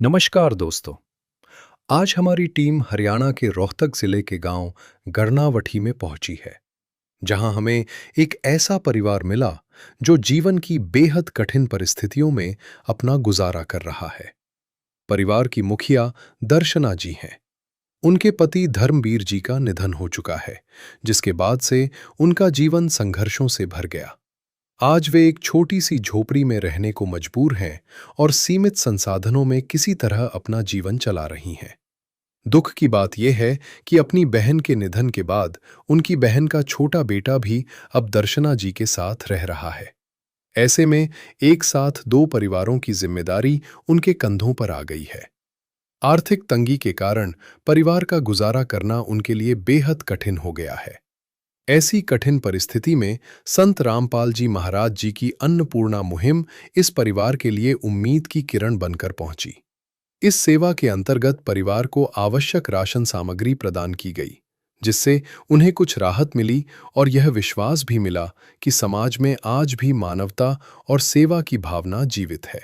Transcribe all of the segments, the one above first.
नमस्कार दोस्तों। आज हमारी टीम हरियाणा के रोहतक जिले के गांव गरनावठी में पहुंची है, जहां हमें एक ऐसा परिवार मिला जो जीवन की बेहद कठिन परिस्थितियों में अपना गुजारा कर रहा है। परिवार की मुखिया दर्शना जी हैं। उनके पति धर्मवीर जी का निधन हो चुका है, जिसके बाद से उनका जीवन संघर्षों से भर गया। आज वे एक छोटी सी झोपड़ी में रहने को मजबूर हैं और सीमित संसाधनों में किसी तरह अपना जीवन चला रही हैं। दुख की बात यह है कि अपनी बहन के निधन के बाद उनकी बहन का छोटा बेटा भी अब दर्शना जी के साथ रह रहा है। ऐसे में एक साथ दो परिवारों की जिम्मेदारी उनके कंधों पर आ गई है। आर्थिक तंगी के कारण परिवार का गुजारा करना उनके लिए बेहद कठिन हो गया है। ऐसी कठिन परिस्थिति में संत रामपाल जी महाराज जी की अन्नपूर्णा मुहिम इस परिवार के लिए उम्मीद की किरण बनकर पहुंची। इस सेवा के अंतर्गत परिवार को आवश्यक राशन सामग्री प्रदान की गई, जिससे उन्हें कुछ राहत मिली और यह विश्वास भी मिला कि समाज में आज भी मानवता और सेवा की भावना जीवित है।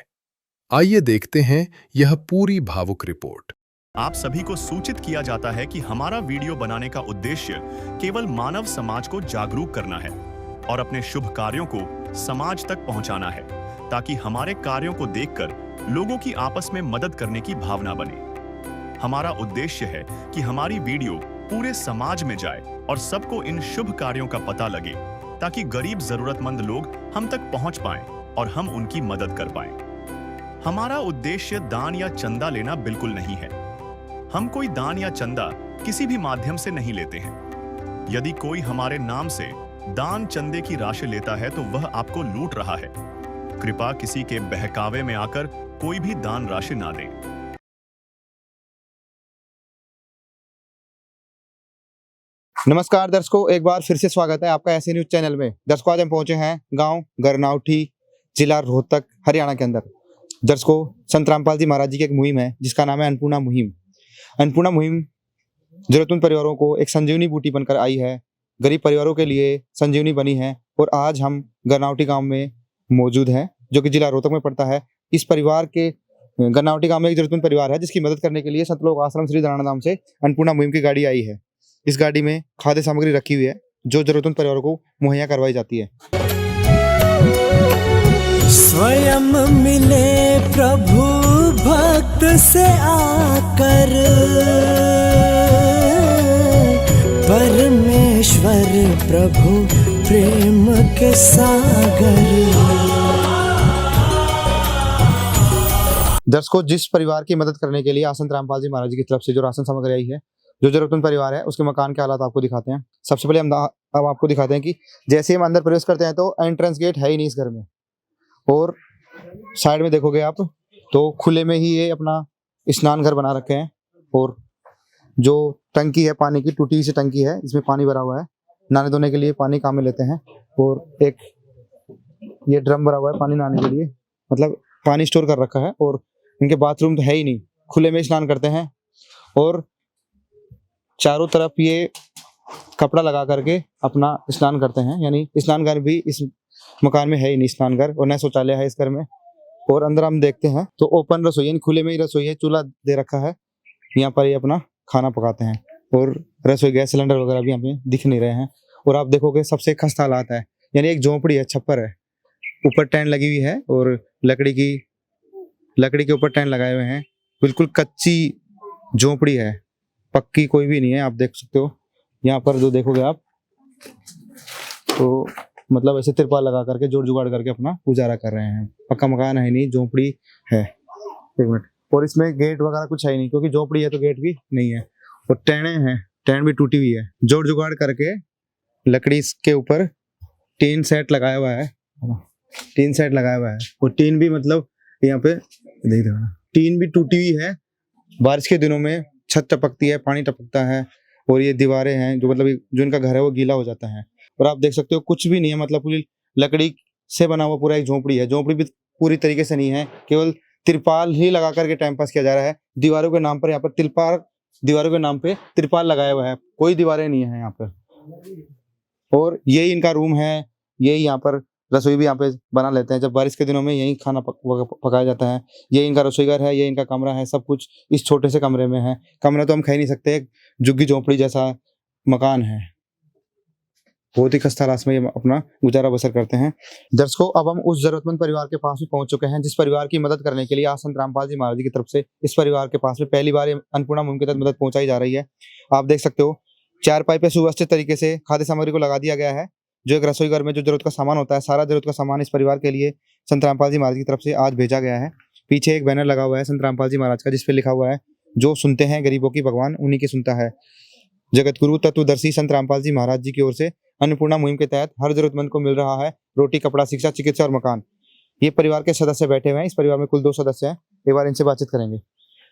आइए देखते हैं यह पूरी भावुक रिपोर्ट। आप सभी को सूचित किया जाता है कि हमारा वीडियो बनाने का उद्देश्य केवल मानव समाज को जागरूक करना है और अपने शुभ कार्यों को समाज तक पहुंचाना है, ताकि हमारे कार्यों को देखकर लोगों की आपस में मदद करने की भावना बने। हमारा उद्देश्य है कि हमारी वीडियो पूरे समाज में जाए और सबको इन शुभ कार्यों का पता लगे, ताकि गरीब जरूरतमंद लोग हम तक पहुंच पाएं और हम उनकी मदद कर पाएं। हमारा उद्देश्य दान या चंदा लेना बिल्कुल नहीं है। हम कोई दान या चंदा किसी भी माध्यम से नहीं लेते हैं। यदि कोई हमारे नाम से दान चंदे की राशि लेता है तो वह आपको लूट रहा है। कृपया किसी के बहकावे में आकर कोई भी दान राशि ना दें। नमस्कार दर्शकों, एक बार फिर से स्वागत है आपका ऐसे न्यूज चैनल में। दर्शकों, आज हम पहुंचे हैं गांव गरनावठी, जिला रोहतक, हरियाणा के अंदर। दर्शकों, संत रामपाल जी महाराज जी की एक मुहिम है जिसका नाम है अन्नपूर्णा मुहिम। अन्नपूर्णा मुहिम जरूरतमंद परिवारों को एक संजीवनी बूटी बनकर आई है, गरीब परिवारों के लिए संजीवनी बनी है। और आज हम गरनावठी गांव में मौजूद हैं, जो कि जिला रोहतक में पड़ता है। इस परिवार के गरनावठी गांव में एक जरूरतमंद परिवार है, जिसकी मदद करने के लिए संत लोक आश्रम श्री दाना नाम से अन्नपूर्णा मुहिम की गाड़ी आई है। इस गाड़ी में खाद्य सामग्री रखी हुई है, जो जरूरतमंद परिवारों को मुहैया करवाई जाती है। स्वयं मिले प्रभु भक्त से आकर, परमेश्वर प्रभु प्रेम के सागर। दर्शकों, जिस परिवार की मदद करने के लिए संत रामपाल जी महाराज जी की तरफ से जो राशन सामग्री आई है, जो जरूरतमंद परिवार है, उसके मकान के हालात आपको दिखाते हैं। सबसे पहले हम अब आपको दिखाते हैं कि जैसे हम अंदर प्रवेश करते हैं तो एंट्रेंस गेट है ही नहीं इस घर में, और साइड में देखोगे आप तो खुले में ही ये अपना स्नान घर बना रखे हैं। और जो टंकी है पानी की, टूटी सी टंकी है, इसमें पानी भरा हुआ है। नहाने धोने के लिए पानी काम में लेते हैं। और एक ये ड्रम भरा हुआ है पानी नहाने के लिए, मतलब पानी स्टोर कर रखा है। और इनके बाथरूम तो है ही नहीं, खुले में स्नान करते हैं। और चारों तरफ ये कपड़ा लगा करके अपना स्नान करते हैं, यानी स्नान घर भी इस मकान में है ही नहीं, स्नान घर और न शौचालय है इस घर में। और अंदर हम देखते हैं तो ओपन रसोई, यानी खुले में ही रसोई है, चूल्हा दे रखा है। यहाँ पर ये अपना खाना पकाते हैं। और रसोई गैस सिलेंडर वगैरह भी यहाँ पे दिख नहीं रहे हैं। और आप देखोगे सबसे खस्ता हालात है, यानी एक झोंपड़ी है, छप्पर है, ऊपर टेंट लगी हुई है और लकड़ी के ऊपर टेंट लगाए हुए हैं। बिल्कुल कच्ची झोंपड़ी है, पक्की कोई भी नहीं है। आप देख सकते हो यहाँ पर जो देखोगे आप तो मतलब ऐसे तिरपाल लगा करके जोड़ जुगाड़ करके अपना गुजारा कर रहे हैं। पक्का मकान है नहीं, झोंपड़ी है। एक मिनट। और इसमें गेट वगैरह कुछ है ही नहीं, क्योंकि झोंपड़ी है तो गेट भी नहीं है। और टेने हैं, टेन भी टूटी हुई है। जोड़ जुगाड़ करके लकड़ी के ऊपर टीन सेट लगाया हुआ है, टीन सेट लगाया हुआ है। और टीन भी मतलब यहाँ पे देख दो, टीन भी टूटी हुई है। बारिश के दिनों में छत टपकती है, पानी टपकता है। और ये दीवारें हैं जो मतलब जो इनका घर है वो गीला हो जाता है। और आप देख सकते हो कुछ भी नहीं है, मतलब पूरी लकड़ी से बना हुआ पूरा एक झोंपड़ी है। झोंपड़ी भी पूरी तरीके से नहीं है, केवल तिरपाल ही लगा करके टाइम पास किया जा रहा है। दीवारों के नाम पर यहाँ पर दीवारों के नाम पे तिरपाल लगाया हुआ है, कोई दीवारें नहीं है यहाँ पर। और यही इनका रूम है, यही यहाँ पर रसोई भी यहाँ पे बना लेते हैं। जब बारिश के दिनों में यहीं खाना पकाया जाता है। ये इनका रसोई घर है, ये इनका कमरा है, सब कुछ इस छोटे से कमरे में है। कमरा तो हम कह ही नहीं सकते, एक झुग्गी झोंपड़ी जैसा मकान है। बहुत ही खस्ता रास में ये अपना गुजारा बसर करते हैं। दर्शकों, अब हम उस जरूरतमंद परिवार के पास भी पहुंच चुके हैं जिस परिवार की मदद करने के लिए आज संत रामपाल जी महाराज की तरफ से इस परिवार के पास में पहली बार अन्नपूर्णा मुहिम के तहत मदद पहुंचाई जा रही है। आप देख सकते हो, चारपाई पे सुव्यवस्थित तरीके से खाद्य सामग्री को लगा दिया गया है। जो एक रसोई घर में जो जरूरत का सामान होता है, सारा जरूरत का सामान इस परिवार के लिए संत रामपाल जी महाराज की तरफ से आज भेजा गया है। पीछे एक बैनर लगा हुआ है संत रामपाल जी महाराज का, जिसपे लिखा हुआ है, जो सुनते हैं गरीबों की भगवान उन्हीं की सुनता है। जगत गुरु तत्वदर्शी संत रामपाल जी महाराज जी की ओर से अन्नपूर्णा मुहिम के तहत हर जरूरतमंद को मिल रहा है रोटी, कपड़ा, शिक्षा, चिकित्सा और मकान। ये परिवार के सदस्य बैठे हुए हैं। इस परिवार में कुल 2 सदस्य हैं। एक बार इनसे बातचीत करेंगे।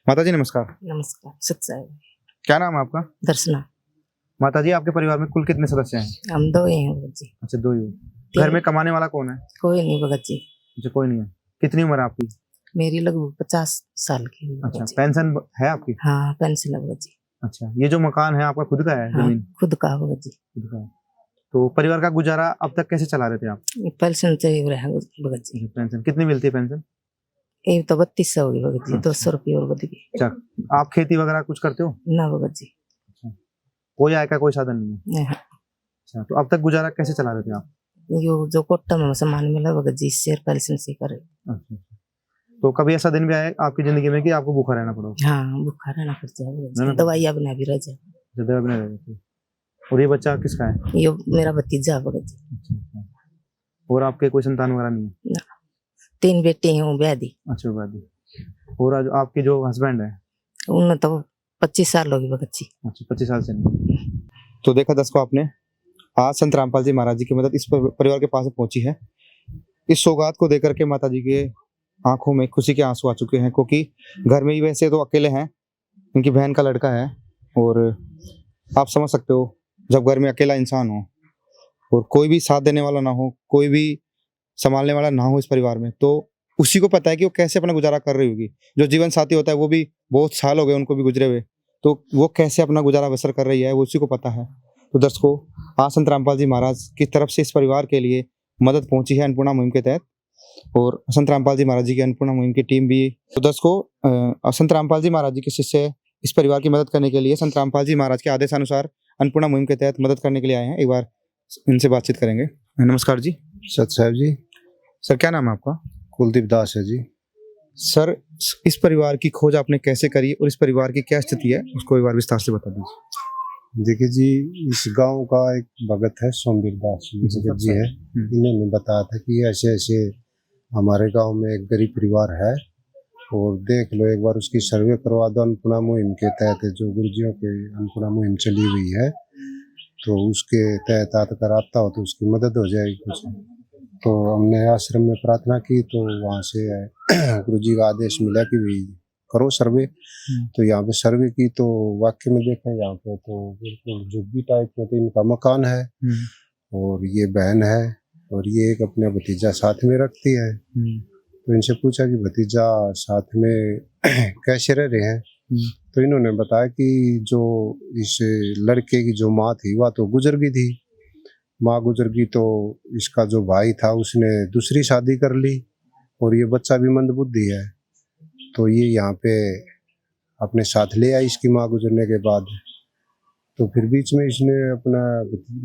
माता जी नमस्कार। नमस्कार। सत्साई। क्या नाम है आपका? दर्शना। माता जी, आपके परिवार में कुल कितने सदस्य हैं? हम 2 ही हैं भगत जी। अच्छा, 2 ही हो। घर में कमाने वाला कौन है? कोई नहीं भगत जी। अच्छा, कोई नहीं है। कितनी उम्र है आपकी? मेरी लगभग 50 साल की है। अच्छा, पेंशन है आपकी? हाँ, पेंशन है भगत जी। अच्छा, ये जो मकान है आपका खुद का है? हाँ, जमीन खुद का भगत जी। खुद का है। तो परिवार का गुजारा अब तक कैसे चला रहे थे आप? पेंशन से ही रहे भगत जी। पेंशन कितनी मिलती है पेंशन? ये तो 3200 होगी भगत जी। 200 रुपये और बढ़ गई। अच्छा, आप खेती वगैरह कुछ करते हो? ना भगत जी। कोई आय का कोई साधन नहीं है? नहीं। अच्छा, तो अब तक गुजारा कैसे चला रहे थे आप? यो जो कोट्टा में सामान मिला भगत जी, इससे पेंशन से करे। अच्छा, तो कभी ऐसा दिन भी आया आपकी जिंदगी में कि आपको भूखा रहना पड़ा? हाँ, भूखा रहना पड़ता है। दवाइयाँ बिना भी रह जाए। दवा बिना रह जाती। और ये बच्चा किसका है? ये मेरा भतीजा भगत जी। अच्छा। और आपके कोई संतान वगैरह नहीं है? ना, 3 बेटे हैं, वो ब्याह दी। अच्छा, वादी। और आज आपके जो हस्बैंड है उन्हें तो 25 साल होगी भगत जी। अच्छा, 25 साल से नहीं। तो देखा दर्शकों आपने, आज संत रामपाल जी महाराज जी की मदद इस परिवार के पास पहुंची है। इस सौगात को देकर के माता जी के आंखों में खुशी के आंसू आ चुके हैं, क्योंकि घर में ही वैसे तो अकेले हैं, इनकी बहन का लड़का है। और आप समझ सकते हो, जब घर में अकेला इंसान हो और कोई भी साथ देने वाला ना हो, कोई भी संभालने वाला ना हो इस परिवार में, तो उसी को पता है कि वो कैसे अपना गुजारा कर रही होगी। जो जीवन साथी होता है वो भी बहुत साल हो गए उनको भी गुजरे हुए, तो वो कैसे अपना गुजारा बसर कर रही है वो उसी को पता है। तो दर्शकों, आज संत रामपाल जी महाराज की तरफ से इस परिवार के लिए मदद पहुंची है अन्नपूर्णा मुहिम के तहत, और संत रामपाल जी महाराज जी की अन्नपूर्णा मुहिम की टीम भी। तो दर्शकों, संत रामपाल जी महाराज जी के शिष्य इस परिवार की मदद करने के लिए संत रामपाल जी महाराज के आदेशानुसार अन्नपूर्णा मुहिम के तहत मदद करने के लिए आए हैं। एक बार इनसे बातचीत करेंगे। नमस्कार जी। सत साहब जी। सर, क्या नाम है आपका? कुलदीप दास है जी। सर, इस परिवार की खोज आपने कैसे करी और इस परिवार की क्या स्थिति है उसको एक बार विस्तार से बता दीजिए। देखिए जी, इस गांव का एक भगत है सोमवीर दास भगत जी है। इन्होंने बताया था कि ऐसे ऐसे हमारे गांव में एक गरीब परिवार है और देख लो, एक बार उसकी सर्वे करवा दो। अन्नपूर्णा मुहिम के तहत जो गुरुजियों के अन्नपूर्णा मुहिम चली हुई है, तो उसके तहत आकर आता हो तो उसकी मदद हो जाएगी कुछ। तो हमने आश्रम में प्रार्थना की, तो वहाँ से गुरुजी का आदेश मिला कि भाई करो सर्वे। तो यहाँ पे सर्वे की, तो वाकई में देखें यहाँ पे तो बिल्कुल झुग्गी टाइप में तो इनका मकान है, और ये बहन है और ये एक अपने भतीजा साथ में रखती है। तो इनसे पूछा कि भतीजा साथ में कैसे रह रहे हैं, तो इन्होंने बताया कि जो इस लड़के की जो माँ थी वह तो गुजर गई थी, माँ गुजर गई, तो इसका जो भाई था उसने दूसरी शादी कर ली और ये बच्चा भी मंदबुद्धि है, तो ये यहाँ पे अपने साथ ले आई इसकी माँ गुजरने के बाद। तो फिर बीच में इसने अपना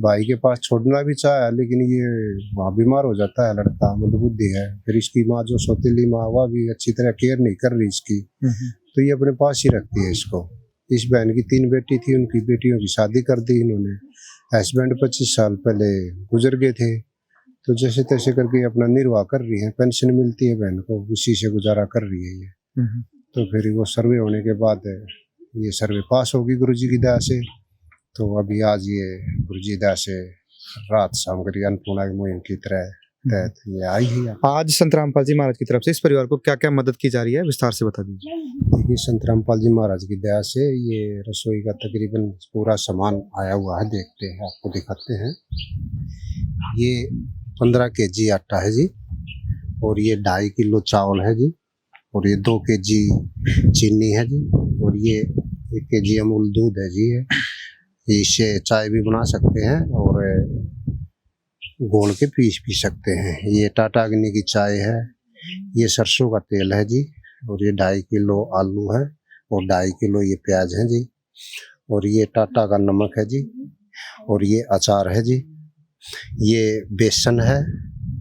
भाई के पास छोड़ना भी चाहा, लेकिन ये वहाँ बीमार हो जाता है, लड़का मंदबुद्धि है। फिर इसकी माँ जो सौतेली माँ, वह भी अच्छी तरह केयर नहीं कर रही इसकी, तो ये अपने पास ही रखती है इसको। इस बहन की 3 बेटी थी, उनकी बेटियों की शादी कर दी इन्होंने। हस्बैंड 25 साल पहले गुजर गए थे, तो जैसे तैसे करके अपना निर्वाह कर रही है। पेंशन मिलती है बहन को, उसी से गुजारा कर रही है ये। तो फिर वो सर्वे होने के बाद ये सर्वे पास होगी गुरुजी की दया से। तो अभी आज ये गुरुजी दया से रात सामग्री अन्नपूर्णा मुहिम की तरह तहत ये आई है। आज संत रामपाल जी महाराज की तरफ से इस परिवार को क्या क्या मदद की जा रही है, विस्तार से बता दीजिए। देखिए, संत रामपाल जी महाराज की दया से ये रसोई का तकरीबन पूरा सामान आया हुआ है। देखते हैं, आपको दिखाते हैं। ये 15 केजी आटा है जी, और ये 2.5 किलो चावल है जी, और ये 2 केजी चीनी है जी, और ये 1 केजी अमूल दूध है जी। इससे चाय भी बना सकते हैं, और घोल के पी सकते हैं। ये टाटा अग्नि की चाय है, ये सरसों का तेल है जी, और ये 2.5 किलो आलू है, और 2.5 किलो ये प्याज है जी, और ये टाटा का नमक है जी, और ये अचार है जी, ये बेसन है,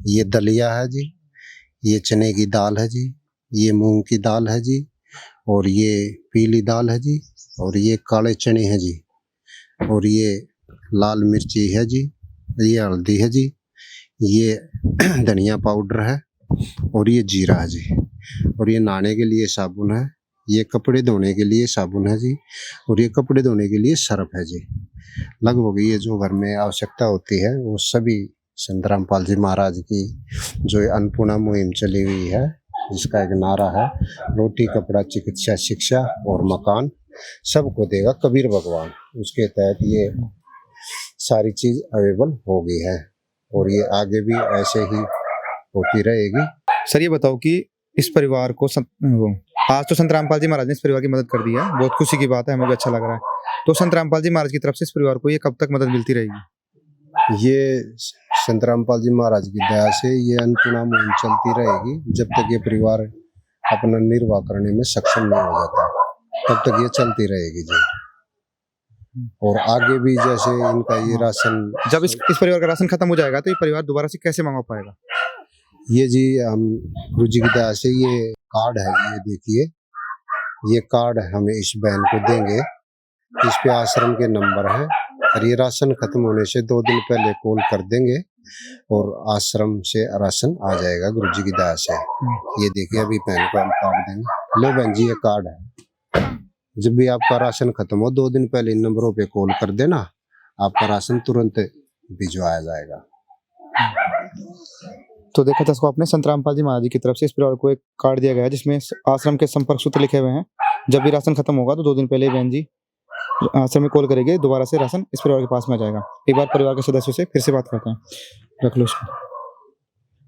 ये दलिया है जी, ये चने की दाल है जी, ये मूंग की दाल है जी, और ये पीली दाल है जी, और ये काले चने हैं जी, और ये लाल मिर्ची है जी, ये हल्दी है जी, ये धनिया पाउडर है, और ये जीरा है जी, और ये नहाने के लिए साबुन है, ये कपड़े धोने के लिए साबुन है जी, और ये कपड़े धोने के लिए सर्फ है जी। लगभग ये जो घर में आवश्यकता होती है वो सभी संत रामपाल जी महाराज की जो ये अन्नपूर्णा मुहिम चली हुई है, जिसका एक नारा है रोटी कपड़ा चिकित्सा शिक्षा और मकान सबको देगा कबीर भगवान, उसके तहत ये सारी चीज अवेलेबल हो गई है, और ये आगे भी ऐसे ही होती रहेगी। सर ये बताओ कि इस परिवार को आज तो संत रामपाल जी महाराज ने इस परिवार की मदद कर दी है, बहुत खुशी की बात है, हमें भी अच्छा लग रहा है। तो संत रामपाल जी महाराज की तरफ से इस परिवार को ये कब तक मदद मिलती रहेगी? ये संत रामपाल जी महाराज की दया से ये अन्नपूर्णा मुहिम चलती रहेगी जब तक ये परिवार अपना निर्वाह करने में सक्षम नहीं हो जाता, तब तक ये चलती रहेगी जी। और आगे भी जैसे इनका ये राशन, जब इस परिवार का राशन खत्म हो जाएगा तो ये परिवार दोबारा से कैसे मंगवा पाएगा? ये जी हम गुरु जी की दया से ये कार्ड है, ये देखिए, ये कार्ड हमें इस बहन को देंगे, इस पे आश्रम के नंबर है, और ये राशन खत्म होने से 2 दिन पहले कॉल कर देंगे और आश्रम से राशन आ जाएगा गुरु जी की दया से। ये देखिए अभी बहन को हम कार्ड देंगे, लो बहन जी ये कार्ड है, जब भी आपका राशन खत्म हो 2 दिन पहले इन नंबरों पे कॉल कर देना, आपका राशन तुरंत भिजवाया जाएगा। तो देखा था इसको आपने, संत रामपाल जी महाराज जी की तरफ से इस परिवार को एक कार्ड दिया गया है जिसमें आश्रम के संपर्क सूत्र लिखे हुए हैं। जब भी राशन खत्म होगा तो 2 दिन पहले बहन जी आश्रम में कॉल करेंगे, दोबारा से राशन इस परिवार के पास में आ जाएगा। एक बार परिवार के सदस्यों से फिर से बात करते हैं, रख लो इसको।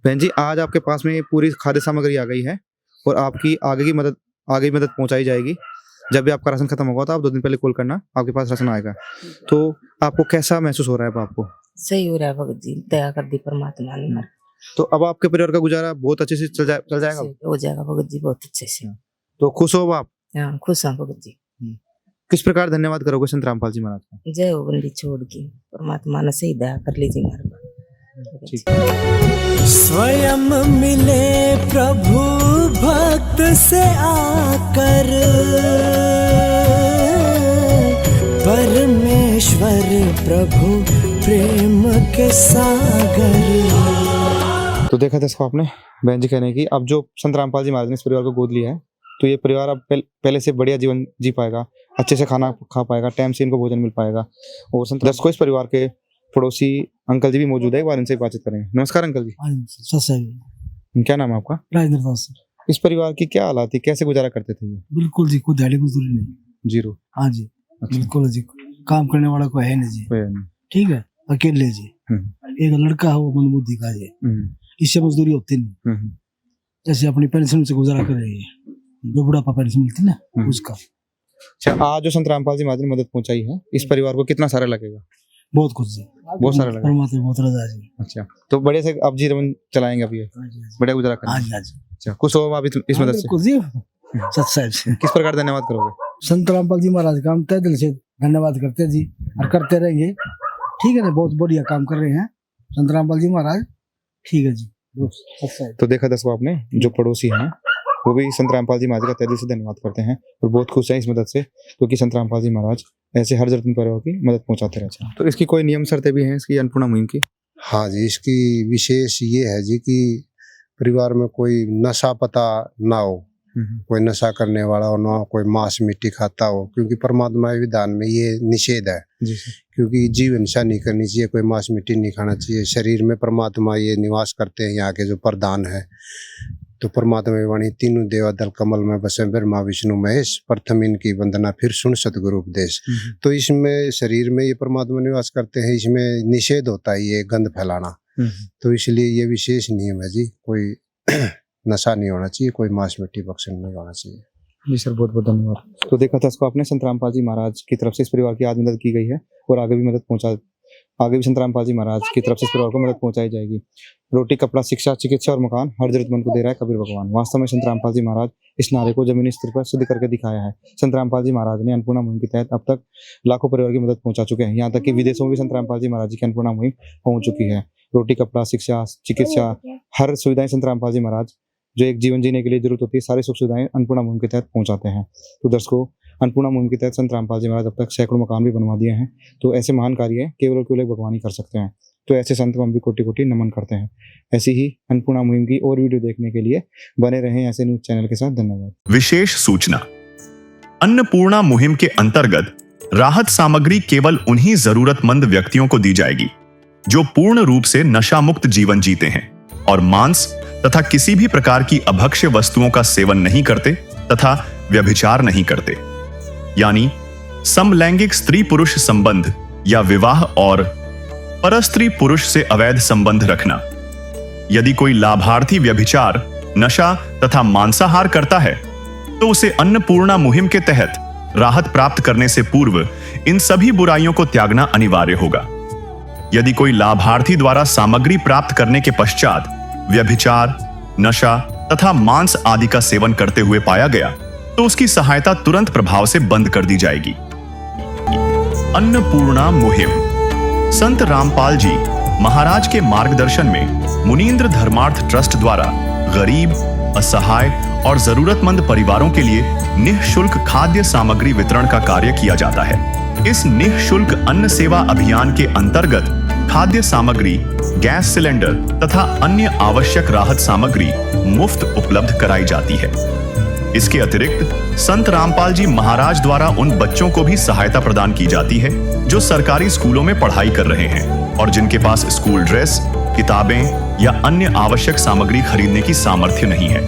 बहन जी आज आपके पास में पूरी खाद्य सामग्री आ गई है और आपकी आगे मदद पहुंचाई जाएगी। जब भी आपका राशन खत्म होगा तो आप 2 दिन पहले कॉल करना, आपके पास राशन आएगा। तो आपको कैसा महसूस हो रहा है? अब आपको सही हो रहा है भगत जी, दया कर दी परमात्मा ने हमारे तो अब आपके परिवार का गुजारा बहुत अच्छे से चल जाएगा? हो जाएगा भगत जी, बहुत अच्छे से। तो खुश हो आप? हाँ खुश हैं भगत जी। किस प्रकार धन्यवाद करोगे संत रामपाल जी महाराज का? जय हो बंदी छोड़ की, परमात्मा ने सही दया कर लीजिए हमारे पर। स्वयं मिले प्रभु भक्त से आकर, परमेश्वर प्रभु प्रेम के सागर। तो देखा था इसको आपने, बहन जी कहने की अब जो संत रामपाल जी महाराज ने इस परिवार को गोद लिया है तो ये परिवार अब पहले से बढ़िया जीवन जी पाएगा, अच्छे से खाना खा पाएगा, टाइम से इनको भोजन मिल पाएगा। और संत दस को इस परिवार के पड़ोसी अंकल जी भी मौजूद है, एक बार इनसे बातचीत करेंगे। नमस्कार अंकल जी, क्या नाम है आपका? राजेंद्र दास। इस परिवार की क्या हालात थी, कैसे गुजारा करते थे ये? बिल्कुल जी, कोई दिहाड़ी मजदूरी नहीं। जीरो? हाँ जी, अच्छा। बिल्कुल जी, काम करने वाला कोई है नहीं जी। नहीं। ठीक है, अकेले जी, एक लड़का है वो मंदबुद्धि का जी, इससे मजदूरी होती नहीं। जैसे अपनी पेंशन से गुजारा कर रही है, जो बुढ़ापा पेंशन मिलती ना उसका। अच्छा, आज जो संत रामपाल जी महाराज ने मदद पहुंचाई है इस परिवार को कितना सारा लगेगा? बहुत कुछ जी, बहुत सारा लगेगा। परमात्मा बहुत रजा जी। अच्छा, तो बड़े से अब जीवन चलाएंगे अभी, बढ़िया गुजारा करेंगे। हाँ जी, हाँ जी। अच्छा, खुश हो आप इस मदद से? बिल्कुल जी, सच्चाई से। किस प्रकार धन्यवाद करोगे? संत रामपाल जी महाराज का हम तहे दिल से धन्यवाद करते हैं जी, और करते रहेंगे। ठीक है ना, बहुत बढ़िया काम कर रहे हैं संत रामपाल जी महाराज। ठीक है जी, तो देखा दसवा आपने, जो पड़ोसी हैं वो भी संत रामपाल जी महाराज का तहे दिल से धन्यवाद करते हैं और बहुत खुश हैं इस मदद से, क्योंकि संत रामपाल जी महाराज ऐसे हर जरूरतमंद परिवार की मदद पहुंचाते रहते हैं। तो इसकी कोई नियम शर्तें भी हैं इसकी अन्नपूर्णा मुहिम की? हाँ जी, इसकी विशेष ये है जी कि परिवार में कोई नशा पता ना हो, कोई नशा करने वाला हो ना, कोई मांस मिट्टी खाता हो, क्योंकि परमात्मा विधान में ये निषेध है। क्योंकि जीव हिंसा नहीं करनी चाहिए, कोई मांस मिट्टी नहीं खाना चाहिए। शरीर में परमात्मा ये निवास करते हैं, यहाँ के जो प्रधान है। तो परमात्मा वाणी तीनों देवा दल कमल में बसे ब्रह्मा विष्णु महेश, प्रथम इनकी वंदना फिर सुन सतगुरु उपदेश। तो इसमें शरीर में ये परमात्मा निवास करते हैं, इसमें निषेध होता है ये गंध फैलाना। तो इसलिए ये विशेष नियम है जी, कोई नशा नहीं होना चाहिए, कोई मांस मिट्टी भक्षण नहीं होना चाहिए। जी सर, बहुत बहुत धन्यवाद। तो देखा था इसको आपने, संत रामपाल जी महाराज की तरफ से इस परिवार की आज मदद की गई है और आगे भी मदद आगे भी संत रामपाल जी महाराज की तरफ से इस परिवार को मदद पहुंचाई जाएगी। रोटी, कपड़ा, शिक्षा, चिकित्सा और मकान हर जरूरतमंद को दे रहा है कबीर भगवान। वास्तव में संत रामपाल जी महाराज इस नारे को जमीनी स्तर पर सिद्ध करके दिखाया है। संत रामपाल जी महाराज ने अन्नपूर्णा मुहिम के तहत अब तक लाखों परिवार की मदद पहुंचा चुके हैं। यहाँ तक कि विदेशों में भी संत रामपाल जी महाराज जी की अन्नपूर्णा मुहिम पहुंच चुकी है। रोटी, कपड़ा, शिक्षा, चिकित्सा, हर सुविधाएं संत रामपाल जी महाराज जो एक जीवन जीने के लिए जरूरत होती है, सारी सुख सुविधाएं अन्नपूर्णा मुहिम के तहत पहुंचाते हैं। तो दर्शकों, अन्नपूर्णा मुहिम के तहत संत रामपाल जी महाराज अब तक सैकड़ों मकान भी बनवा दिए हैं। तो ऐसे महान कार्य केवल और केवल भगवान ही कर सकते हैं। तो ऐसे संत को हम भी कोटि कोटि नमन करते हैं। ऐसी ही अन्नपूर्णा मुहिम की और वीडियो देखने के लिए बने रहें ऐसे न्यूज चैनल के साथ। धन्यवाद। विशेष सूचना, अन्नपूर्णा मुहिम के अंतर्गत राहत सामग्री केवल उन्हीं जरूरतमंद व्यक्तियों को दी जाएगी जो पूर्ण रूप से नशा मुक्त जीवन जीते हैं और मांस तथा किसी भी प्रकार की अभक्ष्य वस्तुओं का सेवन नहीं करते तथा व्यभिचार नहीं करते, यानी समलैंगिक स्त्री पुरुष संबंध या विवाह और परस्त्री पुरुष से अवैध संबंध रखना। यदि कोई लाभार्थी व्यभिचार, नशा तथा मांसाहार करता है तो उसे अन्नपूर्णा मुहिम के तहत राहत प्राप्त करने से पूर्व इन सभी बुराइयों को त्यागना अनिवार्य होगा। यदि कोई लाभार्थी द्वारा सामग्री प्राप्त करने के पश्चात व्यभिचार, नशा तथा मांस आदि का सेवन करते हुए पाया गया तो उसकी सहायता तुरंत प्रभाव से बंद कर दी जाएगी। अन्नपूर्णा मुहिम संत रामपाल जी महाराज के मार्गदर्शन में मुनींद्र धर्मार्थ ट्रस्ट द्वारा गरीब, असहाय और जरूरतमंद परिवारों के लिए निःशुल्क खाद्य सामग्री वितरण का कार्य किया जाता है। इस निःशुल्क अन्न सेवा अभियान के अंतर्गत खाद्य सामग्री, गैस सिलेंडर तथा अन्य आवश्यक राहत सामग्री मुफ्त उपलब्ध कराई जाती है। इसके अतिरिक्त संत रामपाल जी महाराज द्वारा उन बच्चों को भी सहायता प्रदान की जाती है जो सरकारी स्कूलों में पढ़ाई कर रहे हैं और जिनके पास स्कूल ड्रेस, किताबें या अन्य आवश्यक सामग्री खरीदने की सामर्थ्य नहीं है।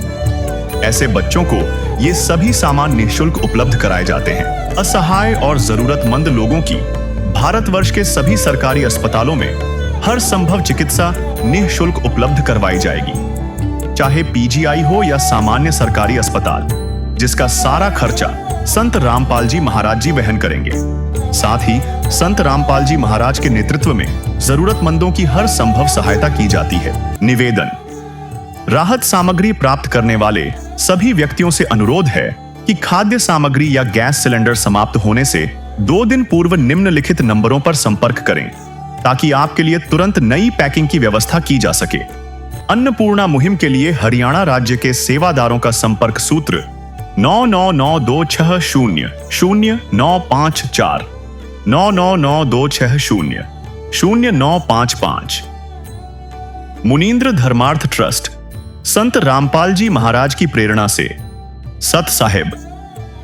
ऐसे बच्चों को ये सभी सामान निःशुल्क उपलब्ध कराए जाते हैं। असहाय और जरूरतमंद लोगों की भारतवर्ष के सभी सरकारी अस्पतालों में हर संभव चिकित्सा निःशुल्क उपलब्ध करवाई जाएगी, चाहे पीजीआई हो या सामान्य सरकारी अस्पताल, जिसका सारा खर्चा संत रामपाल जी महाराज जी वहन करेंगे। साथ ही संत रामपाल जी महाराज के नेतृत्व में जरूरतमंदों की हर संभव सहायता की जाती है। निवेदन, राहत सामग्री प्राप्त करने वाले सभी व्यक्तियों से अनुरोध है कि खाद्य सामग्री या गैस सिलेंडर समाप्त होने से 2 दिन पूर्व निम्नलिखित नंबरों पर संपर्क करें ताकि आपके लिए तुरंत नई पैकिंग की व्यवस्था की जा सके। अन्नपूर्णा मुहिम के लिए हरियाणा राज्य के सेवादारों का संपर्क सूत्र 9992600954 9992600955। मुनींद्र धर्मार्थ ट्रस्ट संत रामपाल जी महाराज की प्रेरणा से सत साहिब